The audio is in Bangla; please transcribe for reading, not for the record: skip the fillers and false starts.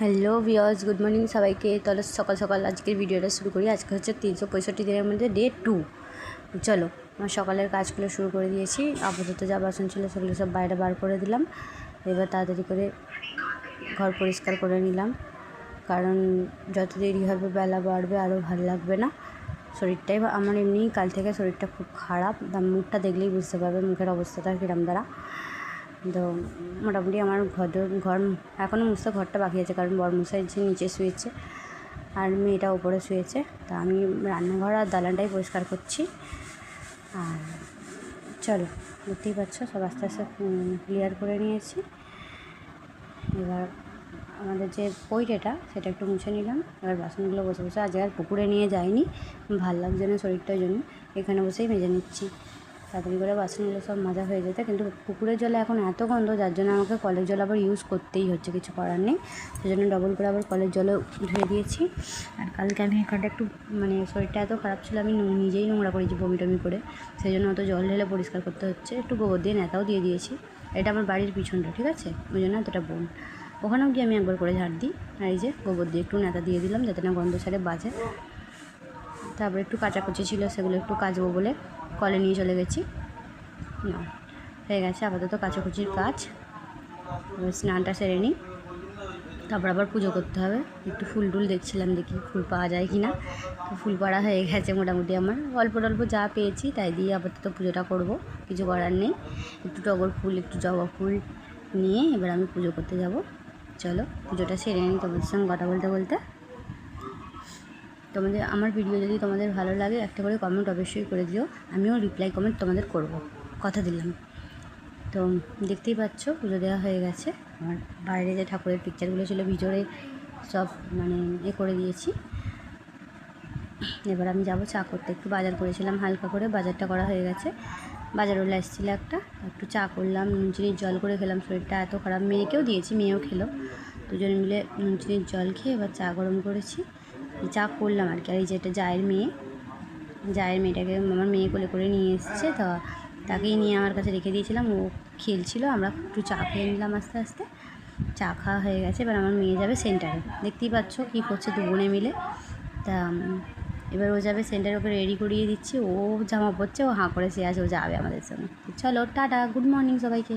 হ্যালো ভিউয়ার্স, গুড মর্নিং সবাইকে। তাহলে সকাল সকাল আজকের ভিডিওটা শুরু করি। আজকে হচ্ছে 365 দিনের মধ্যে ডে 2। চলো, আমার সকালের কাজগুলো শুরু করে দিয়েছি। আপাতত যা বাসন ছিল সেগুলো সব বাইরে বার করে দিলাম। এবার তাড়াতাড়ি করে ঘর পরিষ্কার করে নিলাম, কারণ যত দেরি হবে বেলা বাড়বে আরও ভালো লাগবে না। শরীরটাই আমার এমনি কাল থেকে শরীরটা খুব খারাপ, মুখটা দেখলেই বুঝতে পারবে মুখের অবস্থাটা কিরম দ্বারা। তো মোটামুটি আমার ঘর এখনও মুছতে ঘরটা বাকি আছে, কারণ বড়মশাই যে নিচে শুয়েছে আর মেয়েটা উপরে শুয়েছে। তা আমি রান্নাঘর আর দালানটাই পরিষ্কার করছি। আর চলো, দেখতেই পাচ্ছ সব আস্তে আস্তে ক্লিয়ার করে নিয়েছি। এবার আমাদের যে পৈটেটা সেটা একটু মুছে নিলাম। এবার বাসনগুলো বসে বসে আজ আর পুকুরে নিয়ে যাইনি, ভাল লাগছে না শরীরটার জন্য, এখানে বসেই মেজে নিচ্ছি। তাড়াতাড়ি করে বাসনগুলো সব মাজা হয়ে যেতে, কিন্তু পুকুরের জলে এখন এত গন্ধ, যার জন্য আমাকে কলের জল আবার ইউজ করতেই হচ্ছে, কিছু করার নেই। সেজন্য ডবল করে আবার কলের জলও ধুয়ে দিয়েছি। আর কালকে আমি এখানটা একটু শরীরটা এত খারাপ ছিল, আমি নিজেই নোংরা করেছি বমি টমি করে, সেই জন্য অত জল ঢেলে পরিষ্কার করতে হচ্ছে। একটু গোবর দিয়ে নেতাও দিয়ে দিয়েছি। এটা আমার বাড়ির পিছনটা, ঠিক আছে, ওই জন্য এতটা বোন। ওখানেও গিয়ে আমি একবার করে ঝাড় দিই। আর এই যে গোবর দিয়ে একটু নেতা দিয়ে দিলাম, যাতে না গন্ধ ছাড়ে বাজে। তারপর একটু কাচাকুচি ছিল, সেগুলো একটু কাচবো বলে কলে নিয়ে চলে গেছি। না, হয়ে গেছে আপাতত কাচাকুচির কাজ। এবার স্নানটা সেরে নিই, তারপর আবার পুজো করতে হবে। একটু ফুল টুল দেখছিলাম, দেখি ফুল পাওয়া যায় কি না। তো ফুল পাড়া হয়ে গেছে মোটামুটি, আমার অল্প অল্প যা পেয়েছি তাই দিয়ে আপাতত পুজোটা করব, কিছু করার নেই। একটু টগর ফুল, একটু জবা ফুল নিয়ে এবার আমি পুজো করতে যাব। চলো পুজোটা সেরে নিই তোমাদের সঙ্গে কথা বলতে বলতে। আমার ভিডিও যদি তোমাদের ভালো লাগে একটা করে কমেন্ট অবশ্যই করে দিও, আমিও রিপ্লাই কমেন্ট তোমাদের করব, কথা দিলাম। তো দেখতেই পাচ্ছ পুজো দেওয়া হয়ে গেছে। আমার বাইরে যে ঠাকুরের পিকচারগুলো ছিল ভিতরে সব করে দিয়েছি। এবার আমি যাব চা করতে। একটু বাজার করেছিলাম হালকা করে, বাজারটা করা হয়ে গেছে। বাজারওয়ালা এসেছিল একটু চা করলাম, নুন চিনির জল করে খেলাম। শরীরটা এত খারাপ, মেয়েকেও দিয়েছি, মেয়েও খেলো। দুজনে মিলে নুন চিনির জল খেয়ে এবার চা গরম করেছি, চা করলাম আর কি। আর এই যে এটা জায়ের মেয়েটাকে আমার মেয়ে কোলে করে নিয়ে এসছে, তো তাকেই নিয়ে আমার কাছে রেখে দিয়েছিলাম, ও খেলছিল। আমরা একটু চা খেয়ে নিলাম আস্তে আস্তে। চা খাওয়া হয়ে গেছে, এবার আমার মেয়ে যাবে সেন্টারে। দেখতেই পাচ্ছ কী করছে দু বোনে মিলে। তা এবার ও যাবে সেন্টারে, ওকে রেডি করিয়ে দিচ্ছি। ও জামা পরছে, ও হাঁ করে সে আছে, ও যাবে আমাদের সঙ্গে। চলো টাটা, গুড মর্নিং সবাইকে।